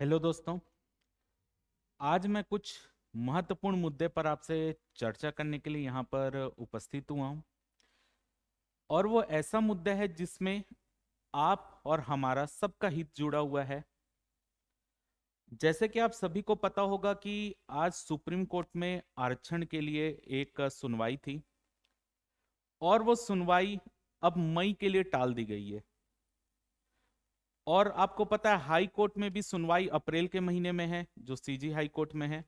Hello दोस्तों। आज मैं कुछ महत्वपूर्ण मुद्दे पर आपसे चर्चा करने के लिए यहाँ पर उपस्थित हुआ हूँ। और वो ऐसा मुद्दा है जिसमें आप और हमारा सबका हित जुड़ा हुआ है। जैसे कि आप सभी को पता होगा कि आज सुप्रीम कोर्ट में आरक्षण के लिए एक सुनवाई थी और वो सुनवाई अब मई के लिए टाल दी गई है। और आपको पता है हाई कोर्ट में भी सुनवाई अप्रैल के महीने में है, जो सीजी हाई कोर्ट में है।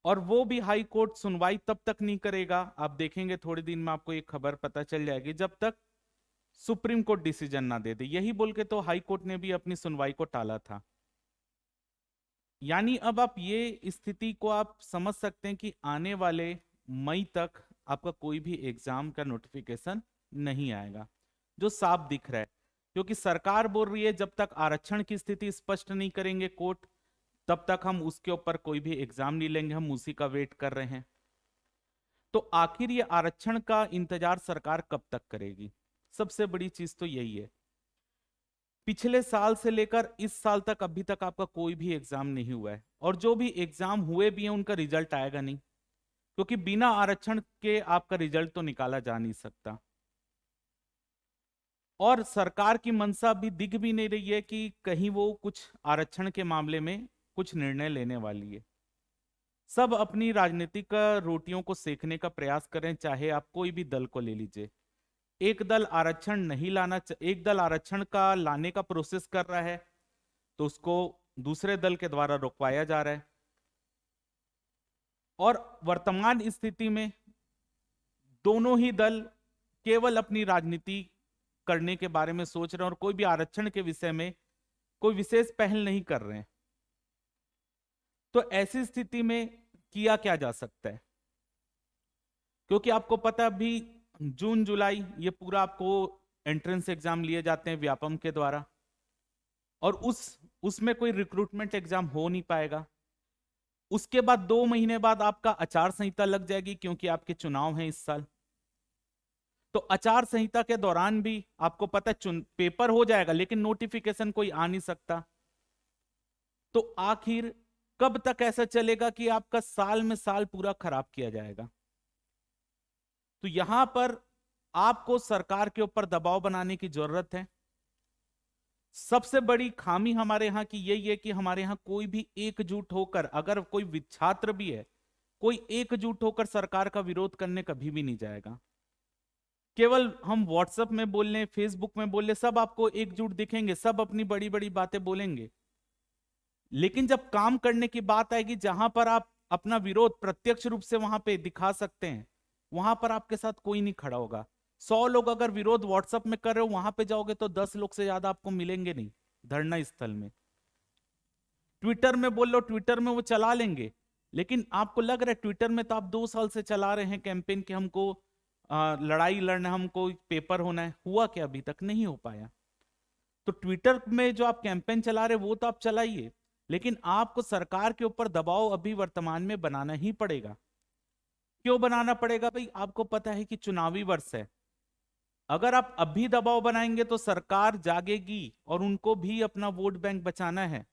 और वो भी हाई कोर्ट सुनवाई तब तक नहीं करेगा, आप देखेंगे थोड़े दिन में आपको एक खबर पता चल जाएगी, जब तक सुप्रीम कोर्ट डिसीजन ना दे दे। यही बोल के तो हाई कोर्ट ने भी अपनी सुनवाई को टाला था। यानी अब आप ये स्थिति को आप समझ सकते हैं कि आने वाले मई तक आपका कोई भी एग्जाम का नोटिफिकेशन नहीं आएगा, जो साफ दिख रहा है। क्योंकि सरकार बोल रही है जब तक आरक्षण की स्थिति स्पष्ट नहीं करेंगे कोर्ट, तब तक हम उसके ऊपर कोई भी एग्जाम नहीं लेंगे, हम उसी का वेट कर रहे हैं। तो आखिर ये आरक्षण का इंतजार सरकार कब तक करेगी? सबसे बड़ी चीज तो यही है। पिछले साल से लेकर इस साल तक अभी तक आपका कोई भी एग्जाम नहीं हुआ है, और जो भी एग्जाम हुए भी हैं उनका रिजल्ट आएगा नहीं, क्योंकि बिना आरक्षण के आपका रिजल्ट तो निकाला जा नहीं सकता। और सरकार की मंशा भी दिख भी नहीं रही है कि कहीं वो कुछ आरक्षण के मामले में कुछ निर्णय लेने वाली है। सब अपनी राजनीतिक रोटियों को सेकने का प्रयास करें, चाहे आप कोई भी दल को ले लीजिए। एक दल आरक्षण नहीं एक दल आरक्षण का लाने का प्रोसेस कर रहा है, तो उसको दूसरे दल के द्वारा रोकवाया जा रहा है। और वर्तमान स्थिति में दोनों ही दल केवल अपनी राजनीति करने के बारे में सोच रहे हैं, और कोई भी आरक्षण के विषय में कोई विशेष पहल नहीं कर रहे हैं। तो ऐसी स्थिति में किया क्या जा सकता है? क्योंकि आपको पता है अभी जून जुलाई ये पूरा आपको एंट्रेंस एग्जाम लिए जाते हैं व्यापम के द्वारा, और उसमें कोई रिक्रूटमेंट एग्जाम हो नहीं पाएगा। उसके बाद 2 महीने बाद आपका आचार संहिता लग जाएगी, क्योंकि आपके चुनाव हैं इस साल। तो आचार संहिता के दौरान भी आपको पता है पेपर हो जाएगा, लेकिन नोटिफिकेशन कोई आ नहीं सकता। तो आखिर कब तक ऐसा चलेगा कि आपका साल में साल पूरा खराब किया जाएगा? तो यहां पर आपको सरकार के ऊपर दबाव बनाने की जरूरत है। सबसे बड़ी खामी हमारे यहाँ की यही है कि हमारे यहाँ कोई भी एकजुट होकर, अगर कोई छात्र भी है, कोई एकजुट होकर सरकार का विरोध करने कभी भी नहीं जाएगा। केवल हम व्हाट्सएप में बोल लें, फेसबुक में बोल लें, सब आपको एकजुट दिखेंगे, सब अपनी बड़ी बड़ी बातें बोलेंगे। लेकिन जब काम करने की बात आएगी, जहां पर आप अपना विरोध प्रत्यक्ष रूप से वहां पे दिखा सकते हैं, वहां पर आपके साथ कोई नहीं खड़ा होगा। 100 लोग अगर विरोध व्हाट्सएप में कर रहे हो, वहां पे जाओगे तो 10 लोग से ज्यादा आपको मिलेंगे नहीं धरना स्थल में। ट्विटर में बोल लो, ट्विटर में वो चला लेंगे, लेकिन आपको लग रहा है ट्विटर में तो आप 2 साल से चला रहे हैं कैंपेन कि हमको लड़ाई लड़ना, हमको पेपर होना है, हुआ क्या? अभी तक नहीं हो पाया। तो ट्विटर में जो आप कैंपेन चला रहे वो तो आप चलाइए, लेकिन आपको सरकार के ऊपर दबाव अभी वर्तमान में बनाना ही पड़ेगा। क्यों बनाना पड़ेगा भाई? आपको पता है कि चुनावी वर्ष है। अगर आप अभी दबाव बनाएंगे तो सरकार जागेगी और उनको भी अपना वोट बैंक बचाना है।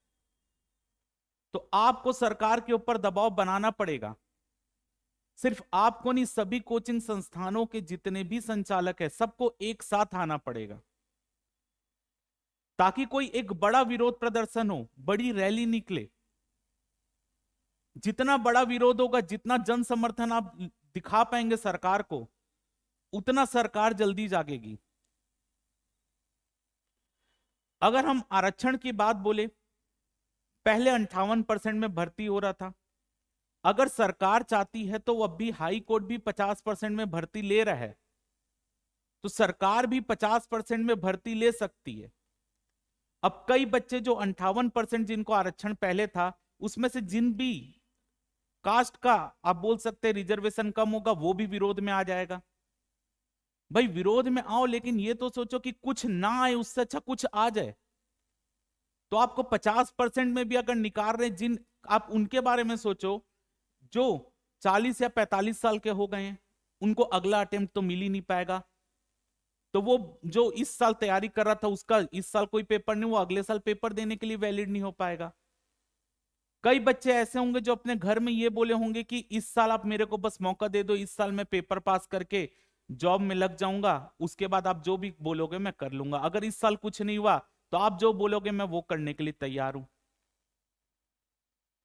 तो आपको सरकार के ऊपर दबाव बनाना पड़ेगा। सिर्फ आपको नहीं, सभी कोचिंग संस्थानों के जितने भी संचालक है सबको एक साथ आना पड़ेगा, ताकि कोई एक बड़ा विरोध प्रदर्शन हो, बड़ी रैली निकले। जितना बड़ा विरोध होगा, जितना जन समर्थन आप दिखा पाएंगे सरकार को, उतना सरकार जल्दी जागेगी। अगर हम आरक्षण की बात बोले, पहले 58% में भर्ती हो रहा था। अगर सरकार चाहती है तो अब भी हाई कोर्ट भी 50% में भर्ती ले रहा है, तो सरकार भी 50% में भर्ती ले सकती है। अब कई बच्चे जो 58% जिनको आरक्षण पहले था, उसमें से जिन भी कास्ट का आप बोल सकते हैं रिजर्वेशन कम होगा, वो भी विरोध में आ जाएगा। भाई विरोध में आओ, लेकिन ये तो सोचो कि कुछ ना आए, उससे अच्छा कुछ आ जाए। तो आपको 50% में भी अगर निकाल रहे, जिन आप उनके बारे में सोचो जो 40 या 45 साल के हो गए हैं, उनको अगला अटेम्प्ट तो मिल ही नहीं पाएगा। तो वो जो इस साल तैयारी कर रहा था उसका इस साल कोई पेपर नहीं, वो अगले साल पेपर देने के लिए वैलिड नहीं हो पाएगा। कई बच्चे ऐसे होंगे जो अपने घर में ये बोले होंगे कि इस साल आप मेरे को बस मौका दे दो, इस साल मैं पेपर पास करके जॉब में लग जाऊंगा, उसके बाद आप जो भी बोलोगे मैं कर लूंगा। अगर इस साल कुछ नहीं हुआ तो आप जो बोलोगे मैं वो करने के लिए तैयार हूं।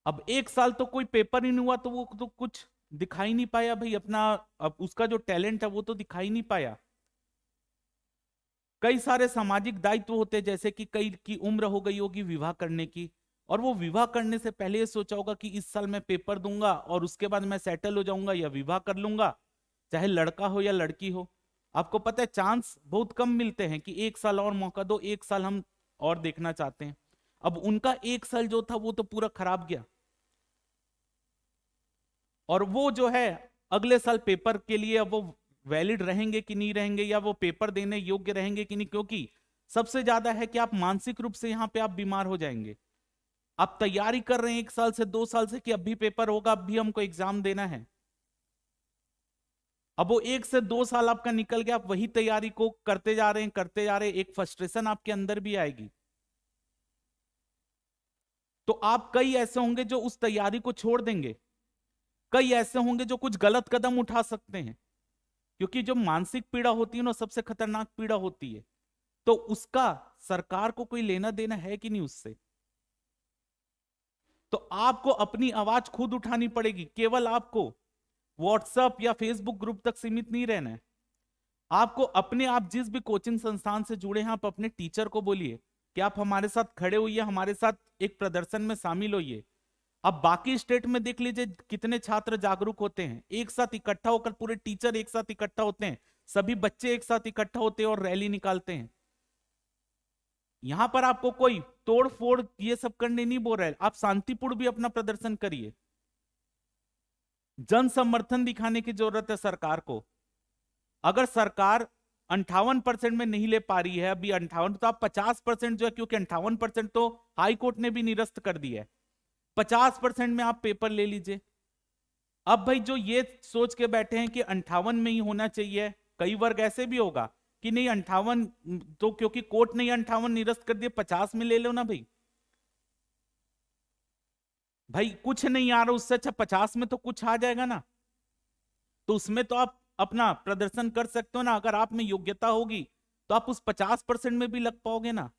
अब एक साल तो कोई पेपर ही नहीं हुआ तो वो तो कुछ दिखाई नहीं पाया भाई अपना, अब उसका जो टैलेंट है वो तो दिखाई नहीं पाया। कई सारे सामाजिक दायित्व होते हैं, जैसे कि कई की उम्र हो गई होगी विवाह करने की, और वो विवाह करने से पहले ये सोचा होगा कि इस साल मैं पेपर दूंगा और उसके बाद मैं सेटल हो जाऊंगा या विवाह कर लूंगा, चाहे लड़का हो या लड़की हो। आपको पता है चांस बहुत कम मिलते हैं कि एक साल और मौका दो, एक साल हम और देखना चाहते हैं। अब उनका एक साल जो था वो तो पूरा खराब गया, और वो जो है अगले साल पेपर के लिए अब वो वैलिड रहेंगे कि नहीं रहेंगे, या वो पेपर देने योग्य रहेंगे कि नहीं, क्योंकि सबसे ज्यादा है कि आप मानसिक रूप से यहाँ पे आप बीमार हो जाएंगे। आप तैयारी कर रहे हैं 1 साल से 2 साल से कि अब भी पेपर होगा, अब भी हमको एग्जाम देना है। अब वो 1 से 2 साल आपका निकल गया, आप वही तैयारी को करते जा रहे हैं करते जा रहे हैं, एक फ्रस्ट्रेशन आपके अंदर भी आएगी। तो आप कई ऐसे होंगे जो उस तैयारी को छोड़ देंगे, कई ऐसे होंगे जो कुछ गलत कदम उठा सकते हैं, क्योंकि जो मानसिक पीड़ा होती है ना सबसे खतरनाक पीड़ा होती है। तो उसका सरकार को कोई लेना देना है कि नहीं उससे। तो आपको अपनी आवाज खुद उठानी पड़ेगी, केवल आपको व्हाट्सएप या फेसबुक ग्रुप तक सीमित नहीं रहना है। आपको अपने आप जिस भी कोचिंग संस्थान से जुड़े हैं आप अपने टीचर को बोलिए कि आप हमारे साथ खड़े होइए, हमारे साथ एक प्रदर्शन में शामिल होइए। अब बाकी स्टेट में देख लीजिए कितने छात्र जागरूक होते हैं, एक साथ इकट्ठा होकर पूरे टीचर एक साथ इकट्ठा होते हैं, सभी बच्चे एक साथ इकट्ठा होते हैं और रैली निकालते हैं। यहां पर आपको कोई तोड़ फोड़ ये सब करने नहीं बोल रहा है, आप शांतिपूर्ण भी अपना प्रदर्शन करिए। जन समर्थन दिखाने की जरूरत है सरकार को। अगर सरकार 58% में नहीं ले पा रही है अभी 58, तो आप 50% जो है, क्योंकि 58% तो हाई कोर्ट ने भी निरस्त कर दिया है, 50% में आप पेपर ले लीजिए। अब भाई जो ये सोच के बैठे हैं कि 58 में ही होना चाहिए, कई वर्ग ऐसे भी होगा कि नहीं 58, तो क्योंकि कोर्ट ने 58 निरस्त कर दिया 50 में ले लो ना भाई। भाई कुछ नहीं आ रहा उससे अच्छा 50 में तो कुछ आ जाएगा ना, तो उसमें तो आप अपना प्रदर्शन कर सकते हो ना। अगर आप में योग्यता होगी तो आप उस 50% में भी लग पाओगे ना।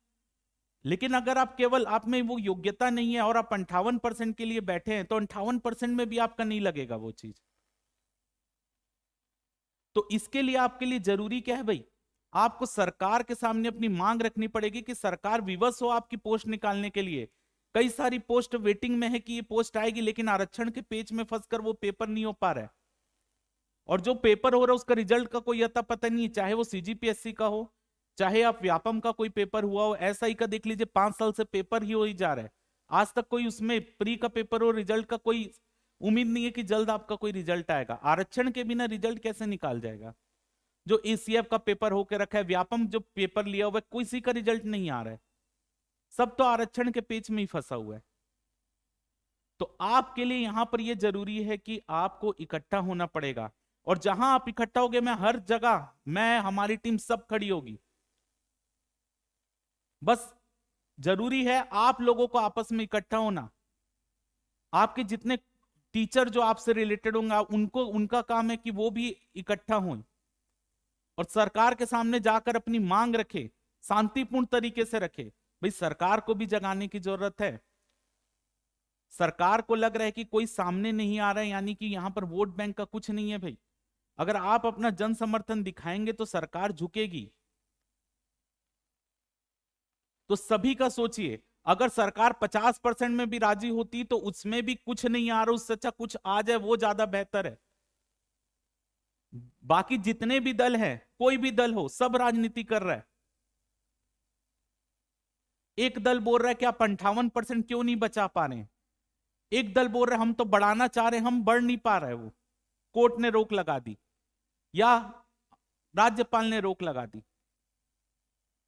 लेकिन अगर आप केवल आप में वो योग्यता नहीं है और आप 58% के लिए बैठे हैं तो 58% में भी आपका नहीं लगेगा वो चीज। तो इसके लिए आपके लिए जरूरी क्या है भाई, आपको सरकार के सामने अपनी मांग रखनी पड़ेगी कि सरकार विवश हो आपकी पोस्ट निकालने के लिए। कई सारी पोस्ट वेटिंग में है कि ये पोस्ट आएगी, लेकिन आरक्षण के पेच में फंसकर वो पेपर नहीं हो पा रहा है। और जो पेपर हो रहा है उसका रिजल्ट का कोई अता पता नहीं है, चाहे वो सीजीपीएससी का हो, चाहे आप व्यापम का कोई पेपर हुआ हो, ऐसा ही का देख लीजिए 5 साल से पेपर ही हो ही जा रहा है। आज तक कोई उसमें प्री का पेपर हो, रिजल्ट का कोई उम्मीद नहीं है कि जल्द आपका कोई रिजल्ट आएगा। आरक्षण के बिना रिजल्ट कैसे निकाल जाएगा। जो एसीएफ का पेपर होकर रखा है, व्यापम जो पेपर लिया हुआ है, किसी का रिजल्ट नहीं आ रहा है, सब तो आरक्षण के पेच में ही फंसा हुआ है। तो आपके लिए यहां पर यह जरूरी है कि आपको इकट्ठा होना पड़ेगा, और जहां आप इकट्ठा होगे मैं हर जगह, मैं हमारी टीम सब खड़ी होगी। बस जरूरी है आप लोगों को आपस में इकट्ठा होना। आपके जितने टीचर जो आपसे रिलेटेड होंगे उनको उनका काम है कि वो भी इकट्ठा हों और सरकार के सामने जाकर अपनी मांग रखे, शांतिपूर्ण तरीके से रखे। भाई सरकार को भी जगाने की जरूरत है। सरकार को लग रहा है कि कोई सामने नहीं आ रहा है, यानी कि यहां पर वोट बैंक का कुछ नहीं है भाई। अगर आप अपना जन समर्थन दिखाएंगे तो सरकार झुकेगी। तो सभी का सोचिए, अगर सरकार 50% में भी राजी होती तो उसमें भी कुछ नहीं आ रहा, उससे अच्छा कुछ आ जाए वो ज्यादा बेहतर है। बाकी जितने भी दल हैं, कोई भी दल हो, सब राजनीति कर रहा है। एक दल बोल रहा है कि आप 58% क्यों नहीं बचा पा रहे हैं, एक दल बोल रहा है हम तो बढ़ाना चाह रहे हैं, हम बढ़ नहीं पा रहे। वो कोर्ट ने रोक लगा दी या राज्यपाल ने रोक लगा दी।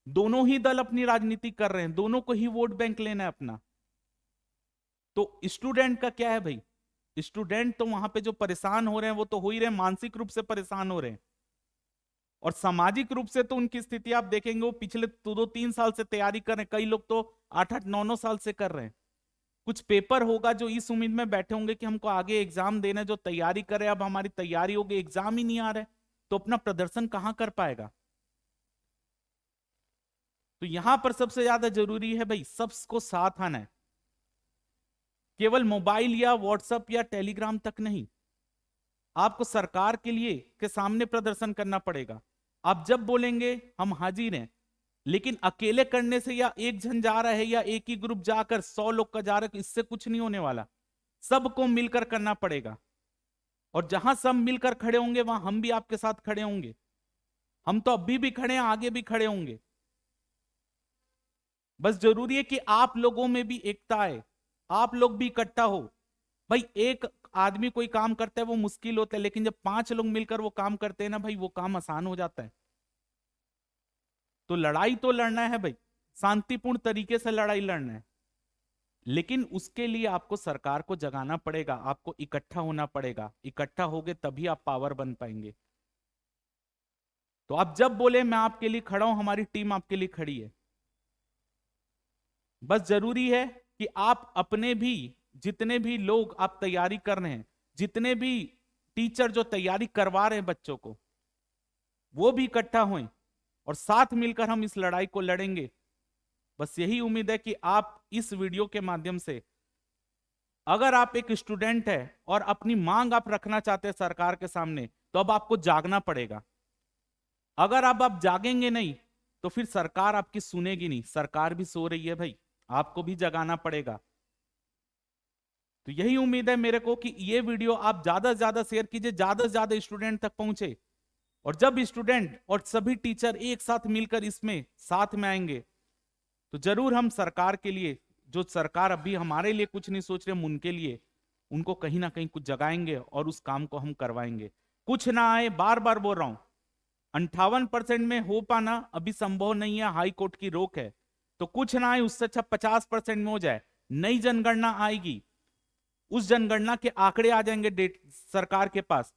दोनों ही दल अपनी राजनीति कर रहे हैं, दोनों को ही वोट बैंक लेना है अपना। तो स्टूडेंट का क्या है भाई, स्टूडेंट तो वहां पे जो परेशान हो रहे हैं वो तो हो ही रहे हैं, मानसिक रूप से परेशान हो रहे हैं। और सामाजिक रूप से तो उनकी स्थिति आप देखेंगे, वो पिछले 2-3 साल से तैयारी कर रहे हैं, कई लोग तो 8-8 9-9 साल से कर रहे हैं। कुछ पेपर होगा जो इस उम्मीद में बैठे होंगे कि हमको आगे एग्जाम देना है, जो तैयारी करे, अब हमारी तैयारी होगी, एग्जाम ही नहीं आ रहा है, तो अपना प्रदर्शन कहां कर पाएगा। तो यहां पर सबसे ज्यादा जरूरी है भाई सबको साथ आना है, केवल मोबाइल या व्हाट्सएप या टेलीग्राम तक नहीं, आपको सरकार के लिए के सामने प्रदर्शन करना पड़ेगा। आप जब बोलेंगे हम हाजिर हैं, लेकिन अकेले करने से या एक जन जा रहा है या एक ही ग्रुप जाकर 100 लोग का जा रहा है, इससे कुछ नहीं होने वाला, सबको मिलकर करना पड़ेगा। और जहां सब मिलकर खड़े होंगे वहां हम भी आपके साथ खड़े होंगे, हम तो अभी भी खड़े हैं, आगे भी खड़े होंगे। बस जरूरी है कि आप लोगों में भी एकता है, आप लोग भी इकट्ठा हो। भाई एक आदमी कोई काम करता है वो मुश्किल होता है, लेकिन जब 5 लोग मिलकर वो काम करते हैं ना भाई, वो काम आसान हो जाता है। तो लड़ाई तो लड़ना है भाई, शांतिपूर्ण तरीके से लड़ाई लड़ना है, लेकिन उसके लिए आपको सरकार को जगाना पड़ेगा, आपको इकट्ठा होना पड़ेगा, इकट्ठा होगे तभी आप पावर बन पाएंगे। तो आप जब बोले मैं आपके लिए खड़ा हूं, हमारी टीम आपके लिए खड़ी है। बस जरूरी है कि आप अपने भी जितने भी लोग आप तैयारी कर रहे हैं, जितने भी टीचर जो तैयारी करवा रहे हैं बच्चों को, वो भी इकट्ठा हों और साथ मिलकर हम इस लड़ाई को लड़ेंगे। बस यही उम्मीद है कि आप इस वीडियो के माध्यम से, अगर आप एक स्टूडेंट है और अपनी मांग आप रखना चाहते हैं सरकार के सामने, तो अब आपको जागना पड़ेगा। अगर अब आप जागेंगे नहीं तो फिर सरकार आपकी सुनेगी नहीं, सरकार भी सो रही है भाई, आपको भी जगाना पड़ेगा। तो यही उम्मीद है मेरे को कि ये वीडियो आप ज्यादा से ज्यादा शेयर कीजिए, ज्यादा से ज्यादा स्टूडेंट तक पहुंचे। और जब स्टूडेंट और सभी टीचर एक साथ मिलकर इसमें साथ में आएंगे, तो जरूर हम सरकार के लिए, जो सरकार अभी हमारे लिए कुछ नहीं सोच रहे, हम उनके लिए उनको कहीं ना कहीं कुछ जगाएंगे और उस काम को हम करवाएंगे। कुछ ना आए, बार बार बोल रहा हूं, 58% में हो पाना अभी संभव नहीं है, हाई कोर्ट की रोक है। तो कुछ ना आए, उससे अच्छा 50% में हो जाए। नई जनगणना आएगी, उस जनगणना के आंकड़े आ जाएंगे डेट सरकार के पास,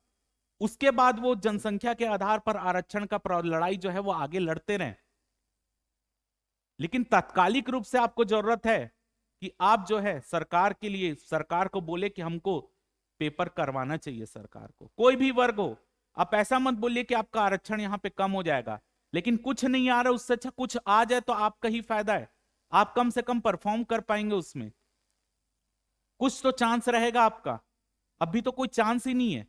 उसके बाद वो जनसंख्या के आधार पर आरक्षण का लड़ाई जो है वो आगे लड़ते रहें। लेकिन तात्कालिक रूप से आपको जरूरत है कि आप जो है सरकार के लिए, सरकार को बोले कि हमको पेपर करवाना चाहिए। सरकार को, कोई भी वर्ग हो, आप ऐसा मत बोलिए कि आपका आरक्षण यहां पे कम हो जाएगा, लेकिन कुछ नहीं आ रहा, उससे अच्छा कुछ आ जाए तो आपका ही फायदा है, आप कम से कम परफॉर्म कर पाएंगे, उसमें कुछ तो चांस रहेगा आपका। अभी तो कोई चांस ही नहीं है,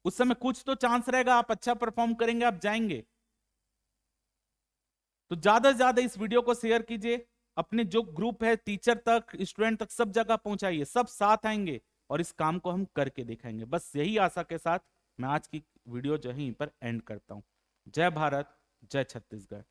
उस समय कुछ तो चांस रहेगा, आप अच्छा परफॉर्म करेंगे, आप जाएंगे। तो ज्यादा से ज्यादा इस वीडियो को शेयर कीजिए, अपने जो ग्रुप है, टीचर तक, स्टूडेंट तक, सब जगह पहुंचाइए, सब साथ आएंगे और इस काम को हम करके दिखाएंगे। बस यही आशा के साथ मैं आज की वीडियो जो है यहीं पर एंड करता हूं। जय भारत, जय छत्तीसगढ़।